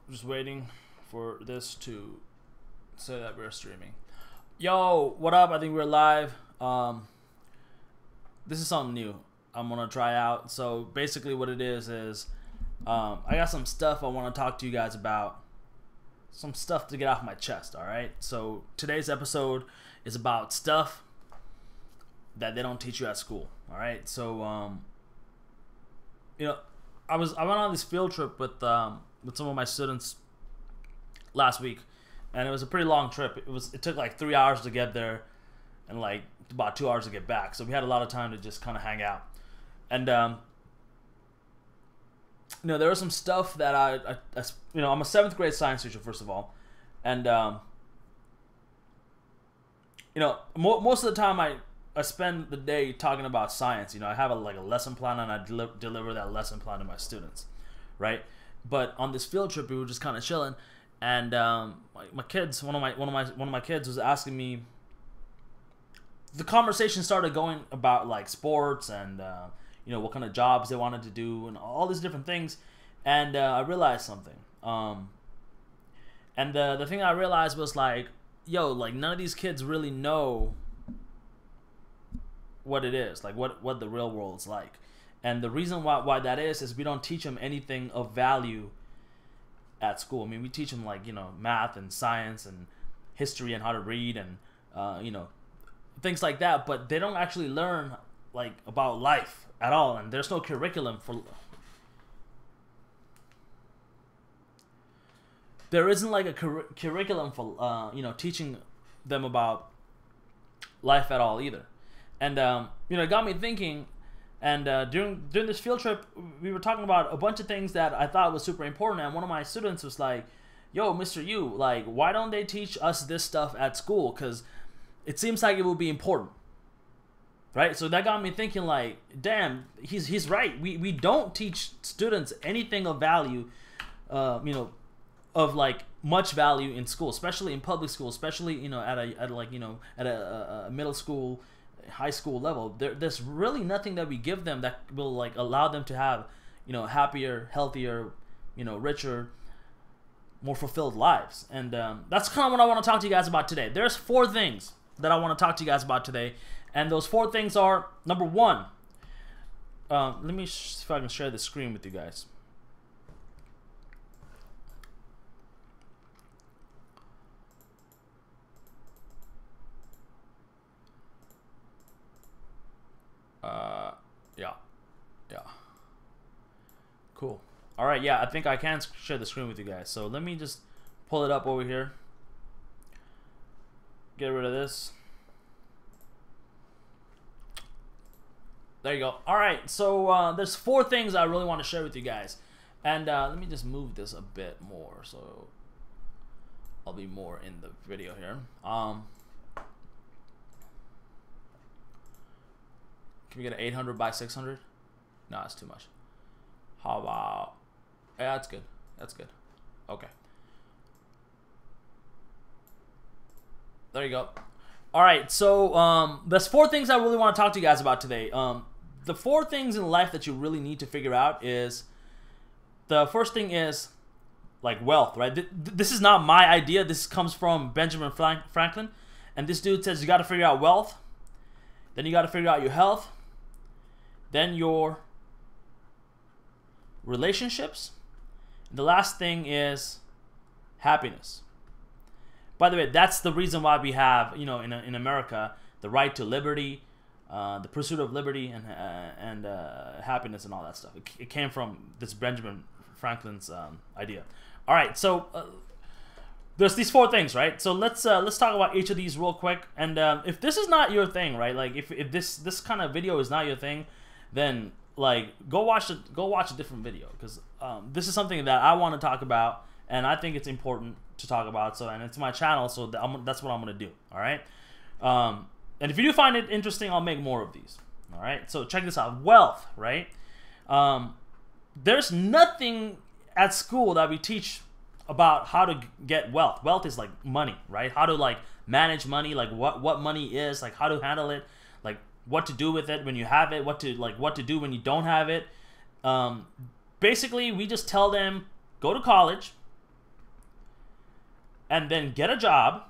Just waiting for this to say that we're streaming. Yo, what up? I think we're live. This is something new I'm gonna try out. So basically what it is I got some stuff I want to talk to you guys about. Some stuff to get off my chest, alright? So today's episode is about stuff that they don't teach you at school. Alright? So you know, I went on this field trip with some of my students last week, and it was a pretty long trip. It took like 3 hours to get there and like about 2 hours to get back. So we had a lot of time to just kind of hang out. And you know, there was some stuff that I you know, I'm a 7th grade science teacher, first of all, and you know, most of the time I spend the day talking about science. You know, I have a lesson plan, and I deliver that lesson plan to my students, right? But on this field trip, we were just kind of chilling, and my kids, one of my kids was asking me. The conversation started going about like sports and you know, what kind of jobs they wanted to do and all these different things, and I realized something. And the thing I realized was like, yo, like none of these kids really know what it is, like what the real world's like. And the reason why that is we don't teach them anything of value at school. I mean, we teach them like, you know, math and science and history and how to read and you know, things like that, but they don't actually learn like about life at all, and there's no curriculum for. There isn't like a curriculum for you know, teaching them about life at all either. And you know, it got me thinking. And during this field trip, we were talking about a bunch of things that I thought was super important. And one of my students was like, "Yo, Mr. Yu, like, why don't they teach us this stuff at school? Because it seems like it would be important." Right? So that got me thinking, like, damn, he's right. We don't teach students anything of value, you know, of like much value in school, especially in public school, especially, you know, at a middle school, high school level. There's really nothing that we give them that will like allow them to have, you know, happier, healthier, you know, richer, more fulfilled lives. And that's kind of what I want to talk to you guys about today. There's 4 things that I want to talk to you guys about today, and those 4 things are: number 1, let me see if I can share the screen with you guys. Yeah, cool. All right, yeah, I think I can share the screen with you guys. So let me just pull it up over here. Get rid of this. There you go. All right, so there's 4 things I really want to share with you guys, and let me just move this a bit more so I'll be more in the video here. Can we get an 800 by 600? No, it's too much. How about? Yeah, that's good. That's good. Okay. There you go. All right, so there's 4 things I really want to talk to you guys about today. The 4 things in life that you really need to figure out is, the first thing is like wealth, right? This is not my idea. This comes from Benjamin Franklin, and this dude says you got to figure out wealth, then you got to figure out your health, then your relationships, and the last thing is happiness. By the way, that's the reason why we have, you know, in America, the right to liberty, the pursuit of liberty, and happiness and all that stuff. It came from this Benjamin Franklin's idea. All right, so there's these 4 things, right? So let's talk about each of these real quick. And if this is not your thing, right? Like if this kind of video is not your thing, then like go watch a different video, because this is something that I want to talk about, and I think it's important to talk about. So, and it's my channel, so that's what I'm gonna do. All right. And if you do find it interesting, I'll make more of these. All right. So check this out. Wealth, right? There's nothing at school that we teach about how to get wealth. Wealth is like money, right? How to like manage money, like what money is, like how to handle it, like what to do with it when you have it, what to do when you don't have it. Basically, we just tell them go to college, and then get a job,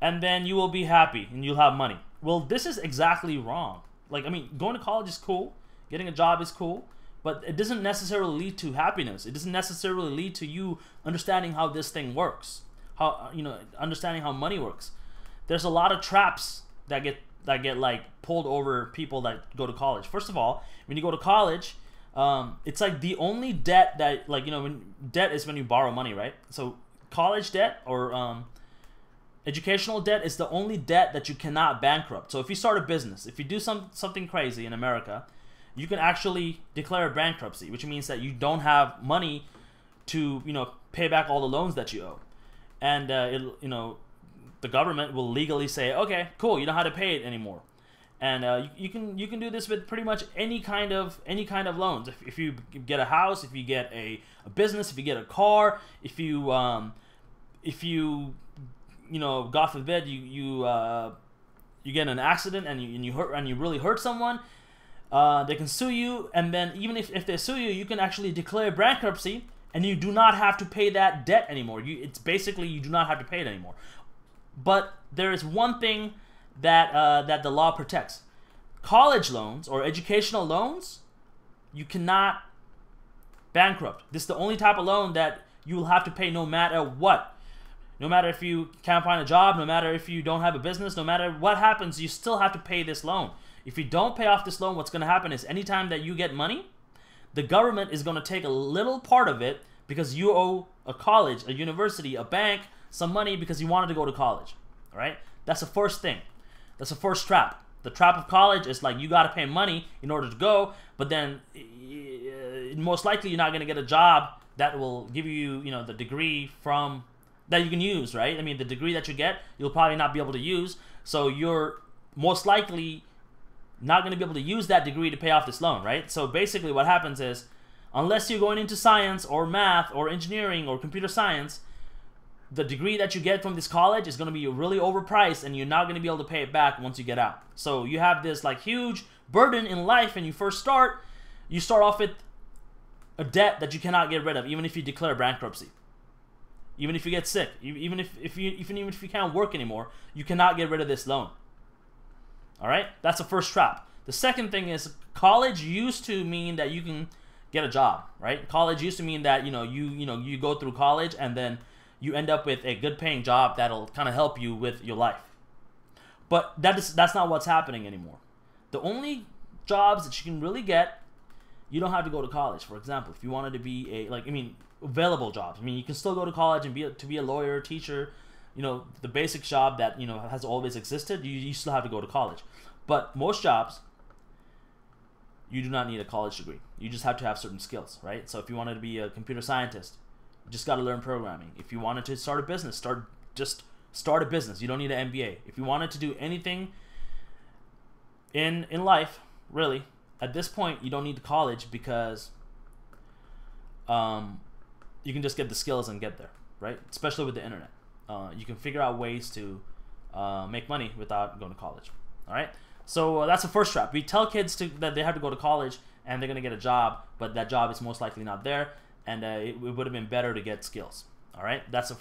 and then you will be happy and you'll have money. Well, this is exactly wrong. Like, I mean, going to college is cool, getting a job is cool, but it doesn't necessarily lead to happiness. It doesn't necessarily lead to you understanding how this thing works, how, you know, understanding how money works. There's a lot of traps that get like pulled over people that go to college. First of all, when you go to college, it's like the only debt that, like, you know, when debt is when you borrow money, right? So college debt or educational debt is the only debt that you cannot bankrupt. So if you start a business, if you do something crazy in America, you can actually declare bankruptcy, which means that you don't have money to, you know, pay back all the loans that you owe, and you know, the government will legally say, okay, cool, you don't have to pay it anymore. And you can do this with pretty much any kind of loans. If you get a house, if you get a business, if you get a car, if you you know, God forbid, you get in an accident and you really hurt someone, they can sue you, and then even if they sue you, you can actually declare bankruptcy, and you do not have to pay that debt anymore. It's basically, you do not have to pay it anymore. But there is one thing that that the law protects: college loans or educational loans. You cannot bankrupt. This is the only type of loan that you will have to pay no matter what. No matter if you can't find a job, no matter if you don't have a business, no matter what happens, you still have to pay this loan. If you don't pay off this loan, what's going to happen is anytime that you get money, the government is going to take a little part of it because you owe a college, a university, a bank some money because you wanted to go to college. All right? That's the first thing. That's the first trap. The trap of college is like, you got to pay money in order to go, but then most likely you're not going to get a job that will give you, you know, the degree from that you can use, right? I mean, the degree that you get, you'll probably not be able to use, so you're most likely not going to be able to use that degree to pay off this loan, right? So basically what happens is, unless you're going into science or math or engineering or computer science, the degree that you get from this college is going to be really overpriced, and you're not going to be able to pay it back once you get out. So you have this like huge burden in life, and you start off with a debt that you cannot get rid of, even if you declare bankruptcy. Even if you get sick, even if you can't work anymore, you cannot get rid of this loan. All right, that's the first trap. The second thing is, college used to mean that you can get a job, right? College used to mean that you go through college and then you end up with a good paying job that'll kind of help you with your life. But that's not what's happening anymore. The only jobs that you can really get, you don't have to go to college. For example, if you wanted to be available jobs. I mean, you can still go to college and be a lawyer, teacher, you know, the basic job that, you know, has always existed. You still have to go to college. But most jobs, you do not need a college degree. You just have to have certain skills, right? So if you wanted to be a computer scientist, you just got to learn programming. If you wanted to start a business, start a business. You don't need an MBA. If you wanted to do anything in life, really, at this point, you don't need college, because you can just get the skills and get there, right? Especially with the internet. You can figure out ways to make money without going to college. All right? So that's the first trap. We tell kids that they have to go to college and they're going to get a job, but that job is most likely not there, and it would have been better to get skills. All right? That's a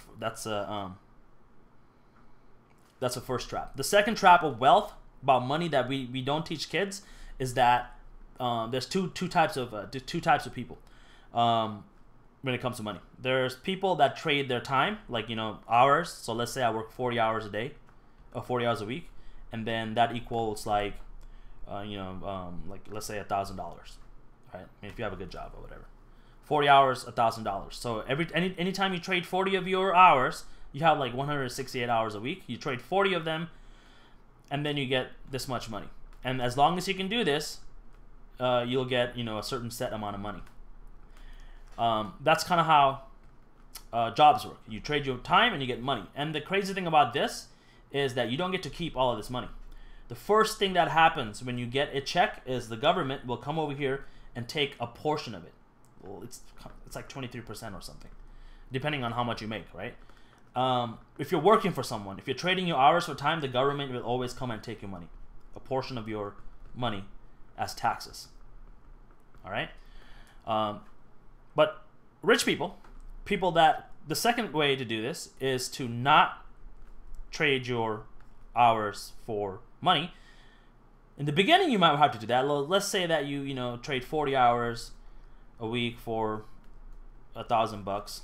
first trap. The second trap of wealth, about money, that we don't teach kids is that there's two types of people. When it comes to money, there's people that trade their time, like, you know, hours. So let's say I work 40 hours a day, or 40 hours a week, and then that equals like, like let's say $1,000, right? I mean, if you have a good job or whatever, 40 hours, $1,000. So anytime you trade 40 of your hours, you have like 168 hours a week. You trade 40 of them, and then you get this much money. And as long as you can do this, you'll get, you know, a certain set amount of money. That's kind of how jobs work. You trade your time and you get money. And the crazy thing about this is that you don't get to keep all of this money. The first thing that happens when you get a check is the government will come over here and take a portion of it. Well, it's like 23% or something, depending on how much you make, right? If you're working for someone, if you're trading your hours for time, the government will always come and take your money, a portion of your money, as taxes. All right? But rich people, people that the second way to do this is to not trade your hours for money. In the beginning, you might have to do that. Let's say that you trade 40 hours a week for $1,000,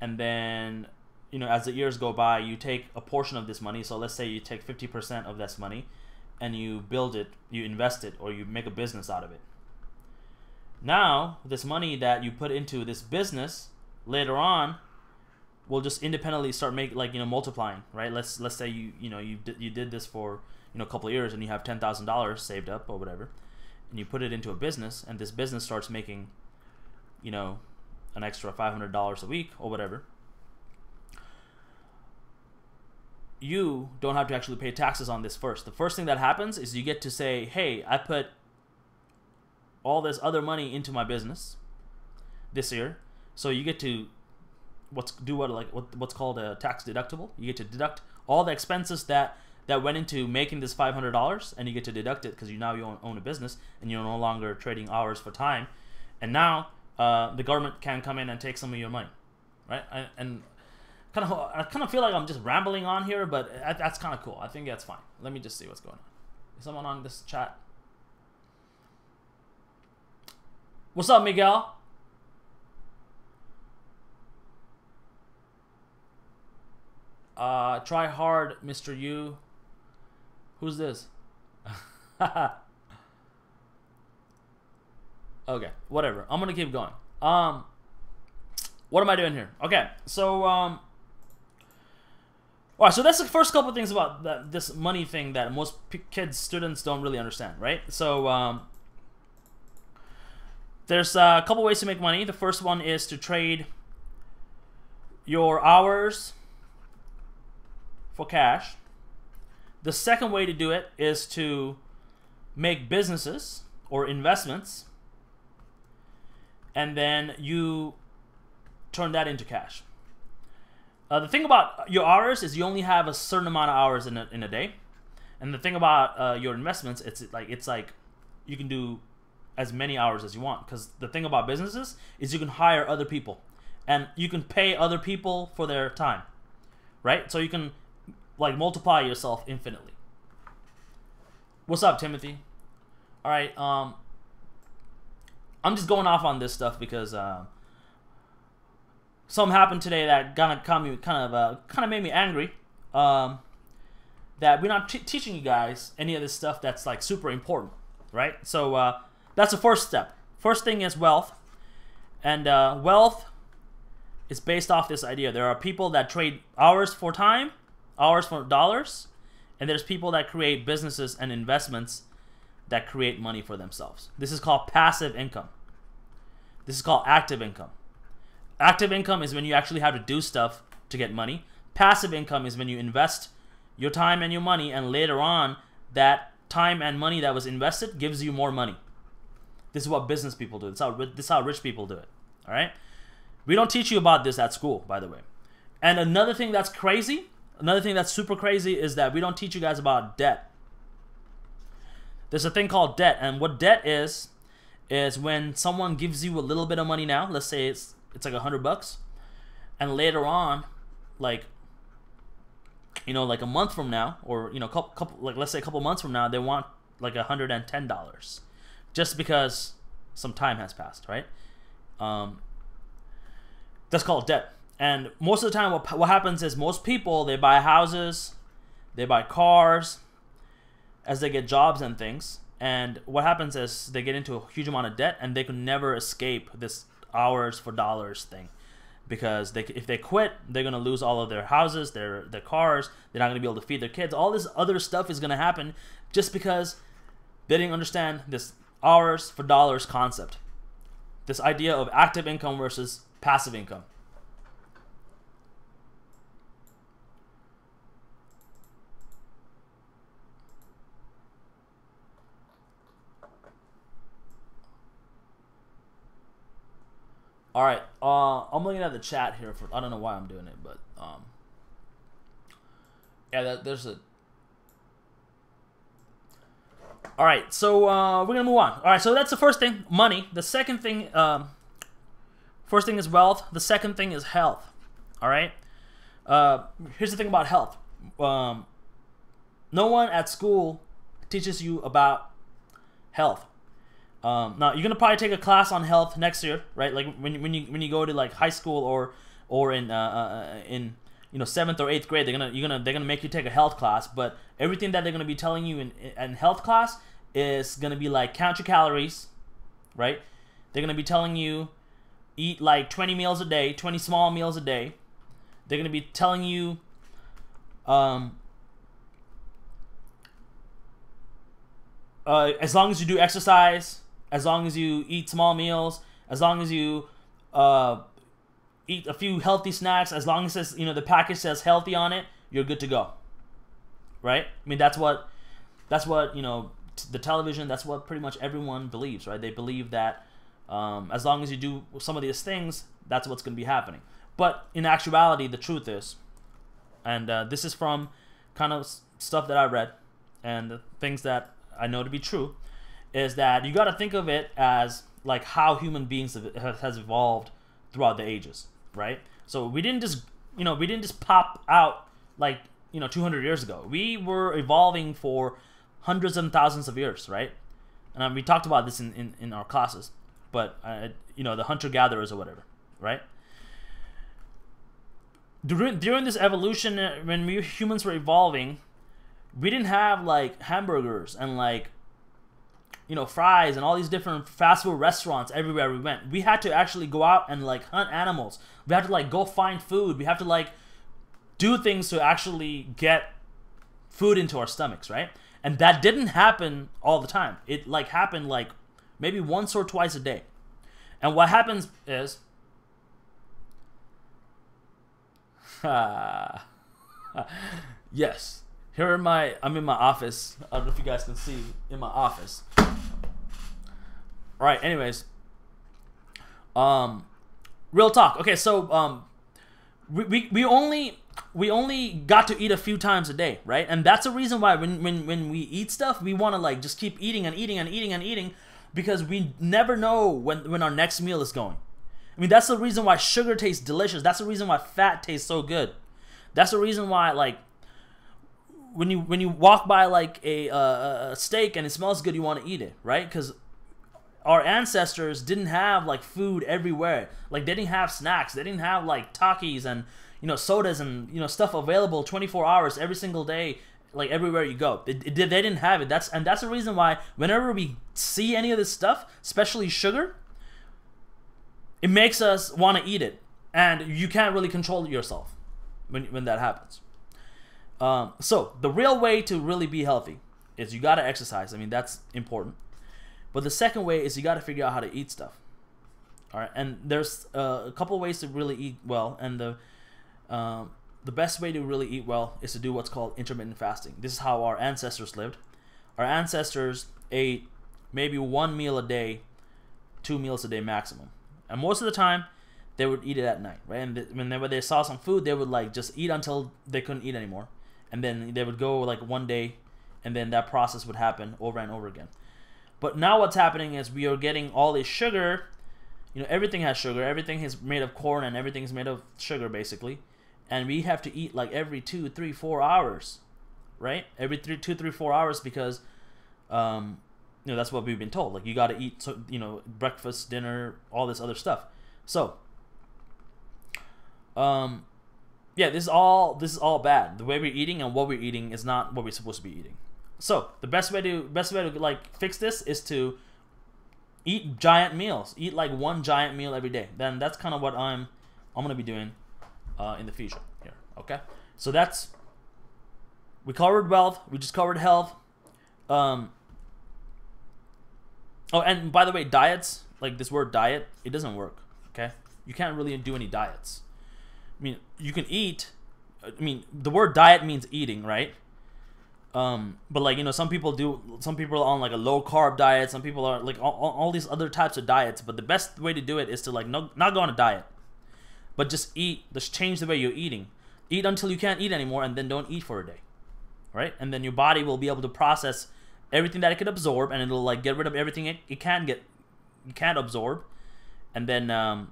and then as the years go by, you take a portion of this money. So let's say you take 50% of this money, and you build it, you invest it, or you make a business out of it. Now, this money that you put into this business later on will just independently start multiplying, right? Let's say you did this for a couple of years, and you have $10,000 saved up or whatever, and you put it into a business, and this business starts making an extra $500 a week or whatever. You don't have to actually pay taxes on this first. The first thing that happens is you get to say, hey, I put all this other money into my business this year, so you get to what's called a tax deductible. You get to deduct all the expenses that went into making this $500, and you get to deduct it because you own a business, and you're no longer trading hours for time. And now the government can come in and take some of your money, right? I kind of feel like I'm just rambling on here, but that's kind of cool. I think that's fine. Let me just see what's going on. Is someone on this chat? What's up, Miguel? Try hard, Mr. U. Who's this? Okay, whatever. I'm gonna keep going. What am I doing here? Okay, so all right. So that's the first couple of things about this money thing that most students don't really understand, right? So there's a couple ways to make money. The first one is to trade your hours for cash. The second way to do it is to make businesses or investments, and then you turn that into cash. The thing about your hours is you only have a certain amount of hours in a day, and the thing about your investments, it's like you can do as many hours as you want, because the thing about businesses is you can hire other people, and you can pay other people for their time, right? So you can multiply yourself infinitely. What's up, Timothy? All right, I'm just going off on this stuff because something happened today that kind of made me angry. That we're not teaching you guys any of this stuff that's super important, right? So that's the first step. First thing is wealth, and wealth is based off this idea. There are people that trade hours for time, hours for dollars, and there's people that create businesses and investments that create money for themselves. This is called passive income. This is called active income. Active income is when you actually have to do stuff to get money. Passive income is when you invest your time and your money, and later on, that time and money that was invested gives you more money. This is what business people do. This is how rich people do it. All right? We don't teach you about this at school, by the way. And another thing that's crazy, another thing that's super crazy, is that we don't teach you guys about debt. There's a thing called debt, and what debt is when someone gives you a little bit of money now. Let's say it's like $100, and later on, like a month from now, or let's say a couple months from now, they want like $110, just because some time has passed, right? That's called debt. And most of the time, what happens is most people, they buy houses, they buy cars as they get jobs and things. And what happens is they get into a huge amount of debt, and they can never escape this hours for dollars thing, because if they quit, they're gonna lose all of their houses, their cars. They're not gonna be able to feed their kids. All this other stuff is gonna happen just because they didn't understand this hours for dollars concept. This idea of active income versus passive income. All right, I'm looking at the chat here. I don't know why I'm doing it, but yeah, there's a. All right, so we're gonna move on. All right, so that's the first thing, money. The second thing First thing is wealth. The second thing is health. All right. Here's the thing about health. No one at school teaches you about health. Now you're gonna probably take a class on health next year, right? Like when you go to like high school or in 7th or 8th grade, they're gonna make you take a health class. But everything that they're gonna be telling you in health class is gonna be like count your calories, right? They're gonna be telling you eat like 20 meals a day, 20 small meals a day. They're gonna be telling you as long as you do exercise, as long as you eat small meals, as long as you eat a few healthy snacks, as long as it says, the package says healthy on it, you're good to go, right? I mean, that's what the television, that's what pretty much everyone believes, right? They believe that as long as you do some of these things, that's what's going to be happening. But in actuality, the truth is, and this is from kind of stuff that I read and the things that I know to be true, is that you got to think of it as like how human beings has evolved throughout the ages, right? So we didn't just pop out like 200 years ago. We were evolving for hundreds and thousands of years, right? And we talked about this in our classes, but the hunter-gatherers or whatever, right? During this evolution, when we humans were evolving, we didn't have like hamburgers and like fries and all these different fast food restaurants everywhere we went. We had to actually go out and like hunt animals. We had to like go find food. We have to like do things to actually get food into our stomachs, right? And that didn't happen all the time. It like happened like maybe once or twice a day. And what happens is yes. Here I'm in my office. I don't know if you guys can see in my office. All right. Anyways, real talk. Okay, so we only got to eat a few times a day, right? And that's the reason why when we eat stuff, we want to like just keep eating and eating and eating and eating, because we never know when our next meal is going. I mean, that's the reason why sugar tastes delicious. That's the reason why fat tastes so good. That's the reason why like when you walk by like a steak and it smells good, you want to eat it, right? Because our ancestors didn't have like food everywhere. Like they didn't have snacks. They didn't have like Takis and sodas and stuff available 24 hours every single day, like everywhere you go. They didn't have it. That's the reason why whenever we see any of this stuff, especially sugar, it makes us want to eat it, and you can't really control yourself when that happens. So the real way to really be healthy is you got to exercise. I mean, that's important. But the second way is you got to figure out how to eat stuff. All right, and there's a couple ways to really eat well, and the best way to really eat well is to do what's called intermittent fasting. This is how our ancestors lived. Our ancestors ate maybe 1 meal a day, 2 meals a day maximum, and most of the time they would eat it at night, right? And whenever they saw some food, they would like just eat until they couldn't eat anymore, and then they would go like one day, and then that process would happen over and over again. But now what's happening is we are getting all this sugar. Everything has sugar. Everything is made of corn, and everything is made of sugar basically. And we have to eat like every 2, 3, 4 hours, right? Every 2, 3, 4 hours, because that's what we've been told. Like you got to eat, breakfast, dinner, all this other stuff. So, yeah, this is all bad. The way we're eating and what we're eating is not what we're supposed to be eating. So the best way to like fix this is to eat giant meals. Eat like one giant meal every day. Then that's kind of what I'm gonna be doing in the future here. Okay, so we covered wealth. We just covered health. Oh, and by the way, diets, like this word diet, it doesn't work. Okay, you can't really do any diets. I mean, you can eat. I mean, the word diet means eating, right? But like some people are on like a low carb diet. Some people are like all these other types of diets. But the best way to do it is to like not go on a diet, but just eat. Just change the way you're eating. Eat until you can't eat anymore, and then don't eat for a day, right? And then your body will be able to process everything that it can absorb, and it'll like get rid of everything it can't absorb, and then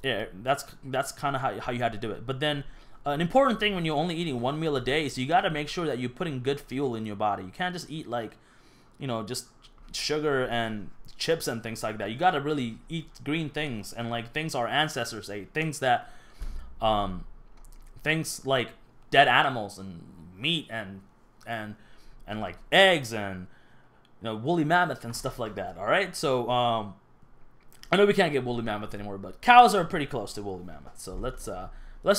yeah, that's kind of how you had to do it. But then an important thing when you're only eating one meal a day is you got to make sure that you're putting good fuel in your body. You can't just eat like, just sugar and chips and things like that. You got to really eat green things and like things our ancestors ate, things that things like dead animals and meat and like eggs and woolly mammoth and stuff like that. All right, so I know we can't get woolly mammoth anymore, but cows are pretty close to woolly mammoth. So let's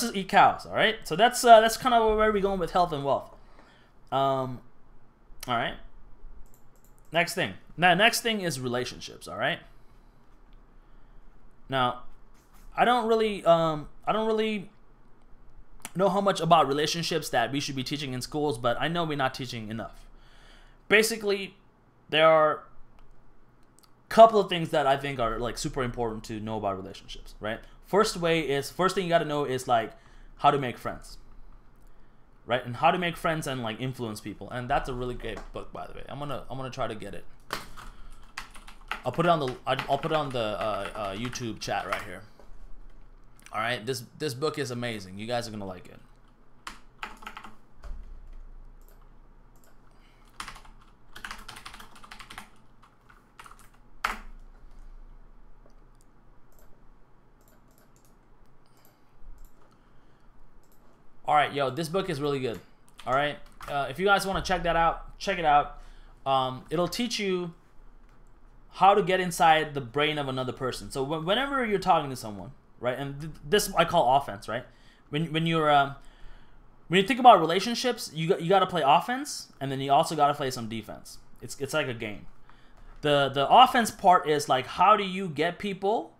just eat cows. All right, so that's kind of where we're going with health and wealth. All right. Next thing. Now, next thing is relationships. All right. Now, I don't really know how much about relationships that we should be teaching in schools, but I know we're not teaching enough. Basically, there are a couple of things that I think are like super important to know about relationships, right? First thing you got to know is like how to make friends, right? And how to make friends and like influence people. And that's a really great book, by the way. I'm gonna try to get it. I'll put it on the YouTube chat right here. All right, this book is amazing. You guys are gonna like it. All right, yo, this book is really good. All right, if you guys want to check that out, check it out. It'll teach you how to get inside the brain of another person. So whenever you're talking to someone, right, and this I call offense, right? When you think about relationships, you got to play offense, and then you also got to play some defense. It's like a game. The offense part is like, how do you get people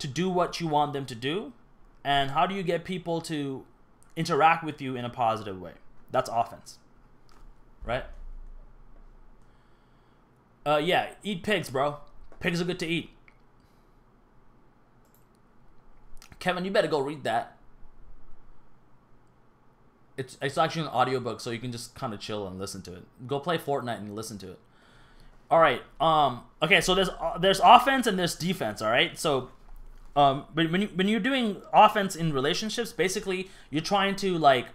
to do what you want them to do, and how do you get people to interact with you in a positive way? That's offense, right? Yeah, eat pigs, bro. Pigs are good to eat. Kevin, you better go read that. It's actually an audiobook, so you can just kind of chill and listen to it. Go play Fortnite and listen to it. All right. Okay, so there's offense and there's defense, all right? So but when you're doing offense in relationships, basically you're trying to like,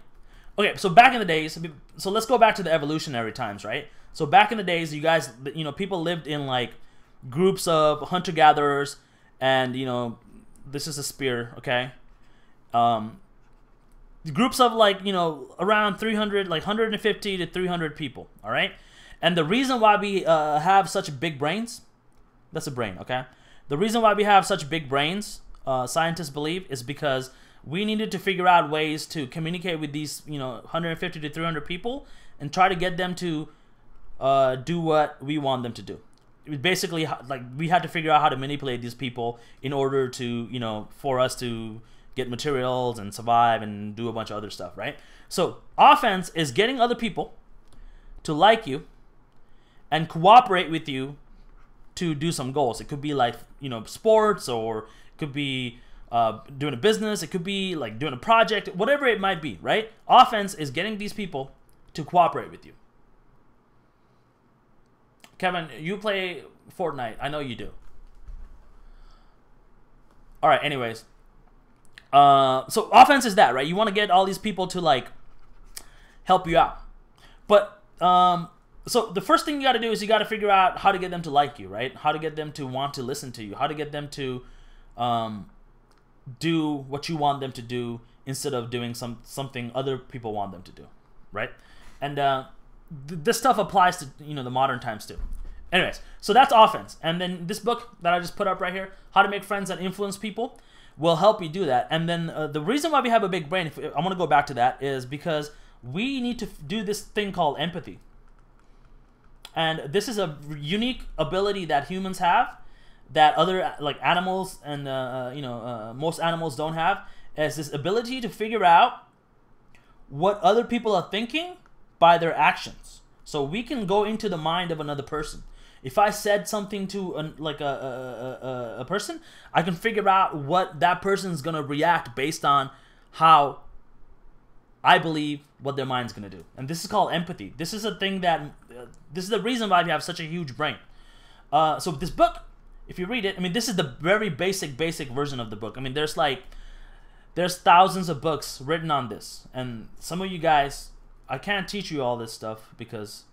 okay, so back in the days, so let's go back to the evolutionary times, right? So back in the days, you guys, people lived in like groups of hunter-gatherers, and this is a spear, okay? Groups of like, around 300, like 150 to 300 people, all right? And the reason why we have such big brains, that's a brain, okay? The reason why we have such big brains, scientists believe, is because we needed to figure out ways to communicate with these, 150 to 300 people and try to get them to do what we want them to do. It was basically like we had to figure out how to manipulate these people in order to, for us to get materials and survive and do a bunch of other stuff, right? So offense is getting other people to like you and cooperate with you to do some goals. It could be like, sports, or it could be doing a business. It could be like doing a project, whatever it might be, right? Offense is getting these people to cooperate with you. Kevin, you play Fortnite. I know you do. All right, anyways. So offense is that, right? You want to get all these people to like help you out. But so the first thing you got to do is you got to figure out how to get them to like you, right? How to get them to want to listen to you. How to get them to do what you want them to do instead of doing something other people want them to do, right? And this stuff applies to the modern times too. Anyways, so that's offense. And then this book that I just put up right here, How to Make Friends and Influence People, will help you do that. And then the reason why we have a big brain, I want to go back to that, is because we need to do this thing called empathy. And this is a unique ability that humans have that other like animals and most animals don't have, is this ability to figure out what other people are thinking by their actions. So we can go into the mind of another person. If I said something to a person, I can figure out what that person is going to react based on how I believe what their mind's going to do. And this is called empathy. This is a thing that, this is the reason why we have such a huge brain. So this book if you read it, I mean, this is the very basic version of the book. I mean, there's thousands of books written on this, and some of you guys, I can't teach you all this stuff because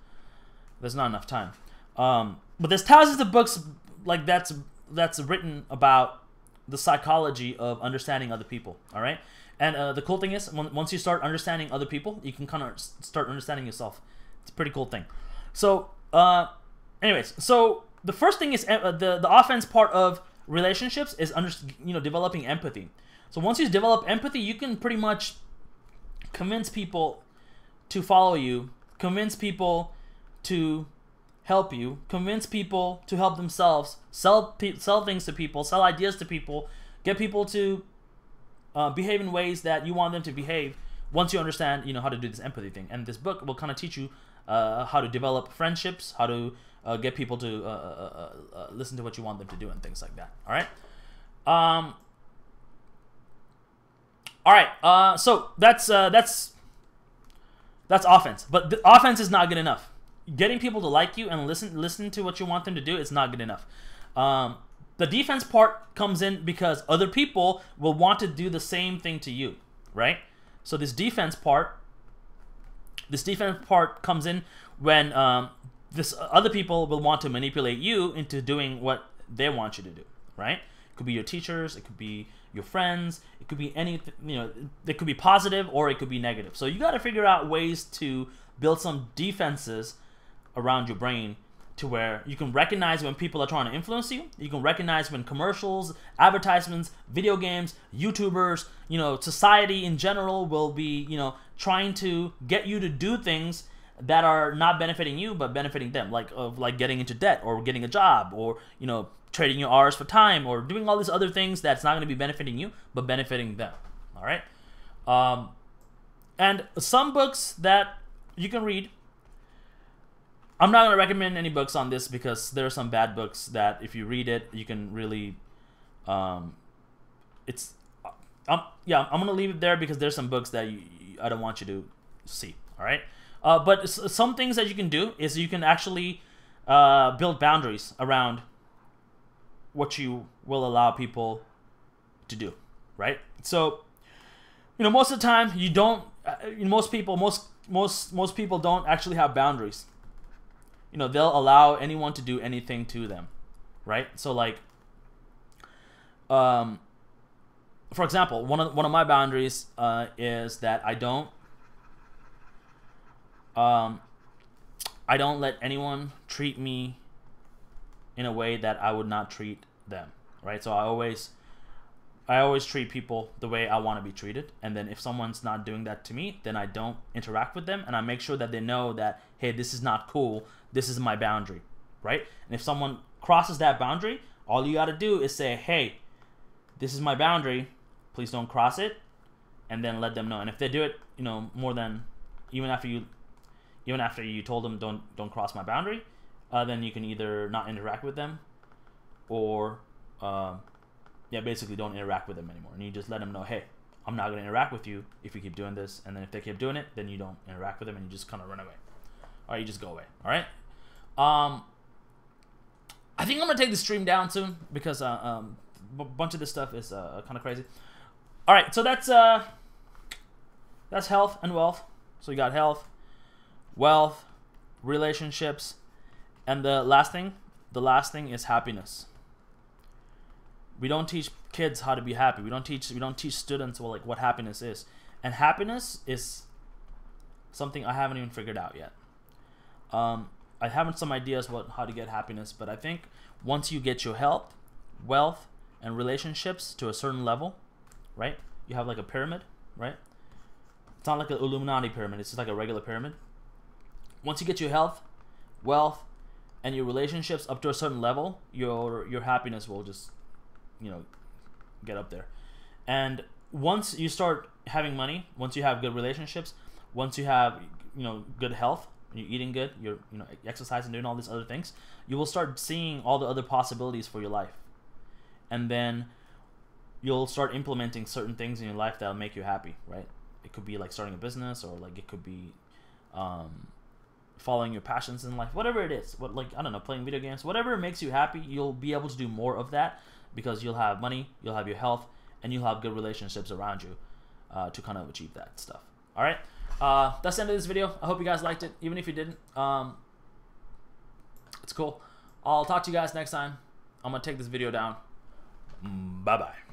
there's not enough time. But there's thousands of books like that's written about the psychology of understanding other people. All right, and the cool thing is, once you start understanding other people, you can kind of start understanding yourself. It's a pretty cool thing. So, anyways, so the first thing is the offense part of relationships is developing empathy. So once you develop empathy, you can pretty much convince people to follow you, convince people to help you, convince people to help themselves, sell things to people, sell ideas to people, get people to behave in ways that you want them to behave. Once you understand, how to do this empathy thing, and this book will kind of teach you how to develop friendships, how to get people to listen to what you want them to do, and things like that. All right. All right, so that's offense, but the offense is not good enough. Getting people to like you and listen to what you want them to do is not good enough. The defense part comes in because other people will want to do the same thing to you, right? So this defense part comes in when this other people will want to manipulate you into doing what they want you to do, right? It could be your teachers, it could be your friends, it could be anything, it could be positive or it could be negative. So you got to figure out ways to build some defenses around your brain to where you can recognize when people are trying to influence you. You can recognize when commercials, advertisements, video games, YouTubers, society in general will be, trying to get you to do things that are not benefiting you but benefiting them, like getting into debt or getting a job or trading your hours for time or doing all these other things that's not going to be benefiting you but benefiting them. All right. And some books that you can read, I'm not going to recommend any books on this because there are some bad books that if you read it you can really I'm going to leave it there because there's some books that I don't want you to see. All right. But some things that you can do is you can actually build boundaries around what you will allow people to do, right? So, most of the time you don't. Most people don't actually have boundaries. They'll allow anyone to do anything to them, right? So, for example, one of my boundaries is that I don't let anyone treat me in a way that I would not treat them, right? So I always treat people the way I want to be treated, and then if someone's not doing that to me, then I don't interact with them, and I make sure that they know that, hey, this is not cool, this is my boundary, right? And if someone crosses that boundary, all you got to do is say, hey, this is my boundary, please don't cross it, and then let them know. And if they do it, more than even after you told them don't cross my boundary, then you can either not interact with them or basically don't interact with them anymore. And you just let them know, hey, I'm not going to interact with you if you keep doing this. And then if they keep doing it, then you don't interact with them and you just kind of run away. Or you just go away. All right. I think I'm going to take the stream down soon because a bunch of this stuff is kind of crazy. All right. So that's health and wealth. So you got health, wealth, relationships, and the last thing is happiness. We don't teach kids how to be happy. We don't teach students what happiness is. And happiness is something I haven't even figured out yet. I have some ideas how to get happiness, but I think once you get your health, wealth, and relationships to a certain level, right? You have like a pyramid, right? It's not like an Illuminati pyramid. It's just like a regular pyramid. Once you get your health, wealth, and your relationships up to a certain level, your happiness will just, get up there. And once you start having money, once you have good relationships, once you have, good health, you're eating good, you're, exercising, doing all these other things, you will start seeing all the other possibilities for your life. And then you'll start implementing certain things in your life that'll make you happy, right? It could be like starting a business, or like it could be following your passions in life, whatever it is, what, like, I don't know, playing video games, whatever makes you happy, you'll be able to do more of that because you'll have money, you'll have your health, and you'll have good relationships around you to kind of achieve that stuff. All right, that's the end of this video. I hope you guys liked it, even if you didn't. It's cool. I'll talk to you guys next time. I'm gonna take this video down. Bye bye.